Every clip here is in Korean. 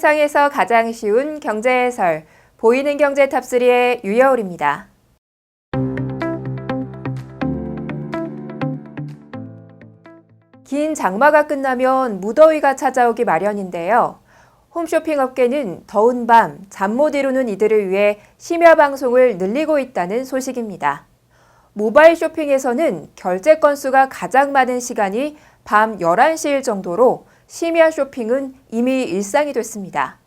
세상에서 가장 쉬운 경제 해설, 보이는 경제 탑3의 유여울입니다. 긴 장마가 끝나면 무더위가 찾아오기 마련인데요. 홈쇼핑 업계는 더운 밤, 잠 못 이루는 이들을 위해 심야 방송을 늘리고 있다는 소식입니다. 모바일 쇼핑에서는 결제 건수가 가장 많은 시간이 밤 11시일 정도로 심야 쇼핑은 이미 일상이 됐습니다.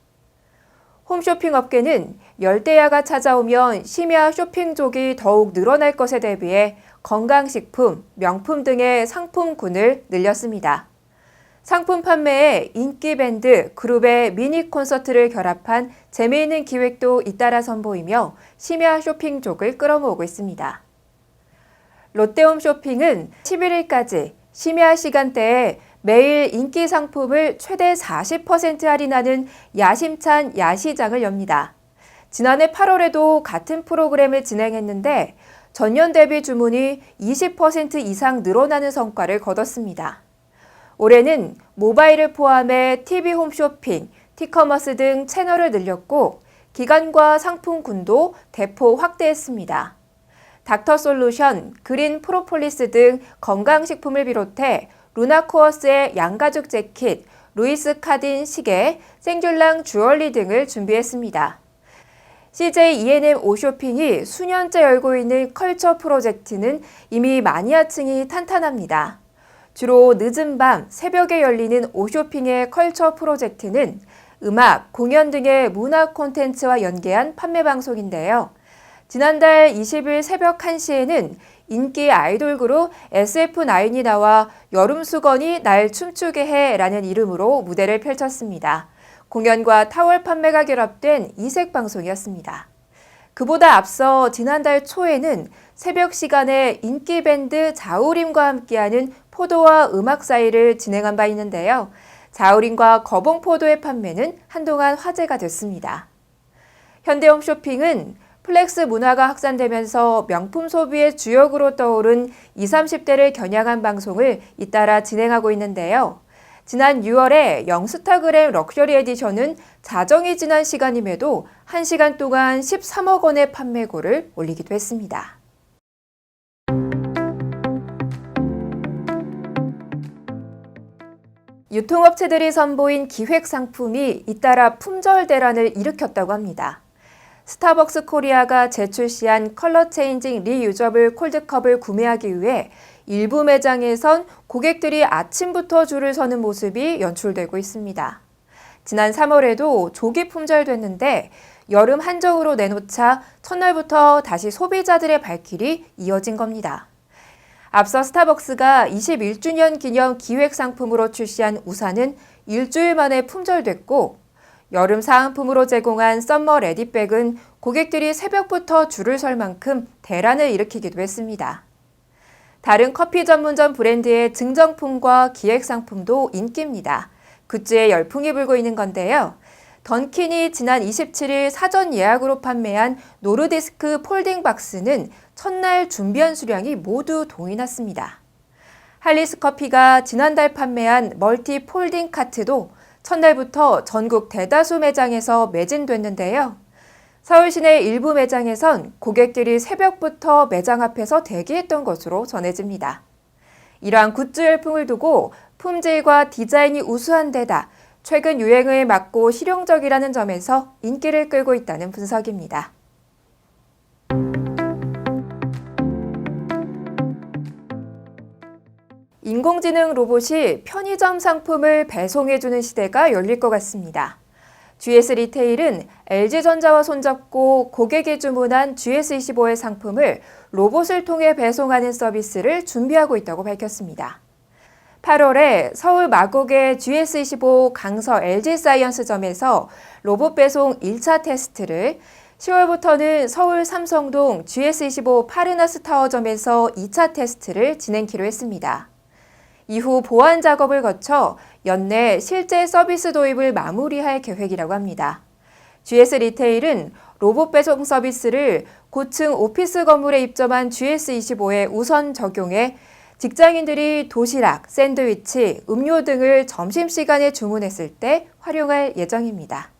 홈쇼핑 업계는 열대야가 찾아오면 심야 쇼핑족이 더욱 늘어날 것에 대비해 건강식품, 명품 등의 상품군을 늘렸습니다. 상품 판매에 인기 밴드, 그룹의 미니 콘서트를 결합한 재미있는 기획도 잇따라 선보이며 심야 쇼핑족을 끌어모으고 있습니다. 롯데홈쇼핑은 11일까지 심야 시간대에 매일 인기 상품을 최대 40% 할인하는 야심찬 야시장을 엽니다. 지난해 8월에도 같은 프로그램을 진행했는데 전년 대비 주문이 20% 이상 늘어나는 성과를 거뒀습니다. 올해는 모바일을 포함해 TV 홈쇼핑, 티커머스 등 채널을 늘렸고 기간과 상품군도 대폭 확대했습니다. 닥터솔루션, 그린 프로폴리스 등 건강식품을 비롯해 루나코어스의 양가죽 재킷, 루이스 카딘 시계, 생줄랑 주얼리 등을 준비했습니다. CJ E&M 오쇼핑이 수년째 열고 있는 컬처 프로젝트는 이미 마니아층이 탄탄합니다. 주로 늦은 밤, 새벽에 열리는 오쇼핑의 컬처 프로젝트는 음악, 공연 등의 문화 콘텐츠와 연계한 판매 방송인데요. 지난달 20일 새벽 1시에는 인기 아이돌 그룹 SF9이 나와 여름 수건이 날 춤추게 해라는 이름으로 무대를 펼쳤습니다. 공연과 타월 판매가 결합된 이색 방송이었습니다. 그보다 앞서 지난달 초에는 새벽 시간에 인기 밴드 자우림과 함께하는 포도와 음악 사이를 진행한 바 있는데요. 자우림과 거봉포도의 판매는 한동안 화제가 됐습니다. 현대홈쇼핑은 플렉스 문화가 확산되면서 명품 소비의 주역으로 떠오른 20, 30대를 겨냥한 방송을 잇따라 진행하고 있는데요. 지난 6월에 영스타그램 럭셔리 에디션은 자정이 지난 시간임에도 1시간 동안 13억 원의 판매고를 올리기도 했습니다. 유통업체들이 선보인 기획 상품이 잇따라 품절 대란을 일으켰다고 합니다. 스타벅스 코리아가 재출시한 컬러 체인징 리유저블 콜드컵을 구매하기 위해 일부 매장에선 고객들이 아침부터 줄을 서는 모습이 연출되고 있습니다. 지난 3월에도 조기 품절됐는데 여름 한정으로 내놓자 첫날부터 다시 소비자들의 발길이 이어진 겁니다. 앞서 스타벅스가 21주년 기념 기획 상품으로 출시한 우산은 일주일 만에 품절됐고 여름 사은품으로 제공한 썸머 레디백은 고객들이 새벽부터 줄을 설 만큼 대란을 일으키기도 했습니다. 다른 커피 전문점 브랜드의 증정품과 기획 상품도 인기입니다. 굿즈에 열풍이 불고 있는 건데요. 던킨이 지난 27일 사전 예약으로 판매한 노르디스크 폴딩 박스는 첫날 준비한 수량이 모두 동이 났습니다. 할리스 커피가 지난달 판매한 멀티 폴딩 카트도 첫날부터 전국 대다수 매장에서 매진됐는데요. 서울 시내 일부 매장에선 고객들이 새벽부터 매장 앞에서 대기했던 것으로 전해집니다. 이러한 굿즈 열풍을 두고 품질과 디자인이 우수한 데다 최근 유행을 맞고 실용적이라는 점에서 인기를 끌고 있다는 분석입니다. 인공지능 로봇이 편의점 상품을 배송해주는 시대가 열릴 것 같습니다. GS 리테일은 LG전자와 손잡고 고객이 주문한 GS25의 상품을 로봇을 통해 배송하는 서비스를 준비하고 있다고 밝혔습니다. 8월에 서울 마곡의 GS25 강서 LG사이언스점에서 로봇 배송 1차 테스트를, 10월부터는 서울 삼성동 GS25 파르나스 타워점에서 2차 테스트를 진행키로 했습니다. 이후 보안 작업을 거쳐 연내 실제 서비스 도입을 마무리할 계획이라고 합니다. GS 리테일은 로봇 배송 서비스를 고층 오피스 건물에 입점한 GS25에 우선 적용해 직장인들이 도시락, 샌드위치, 음료 등을 점심시간에 주문했을 때 활용할 예정입니다.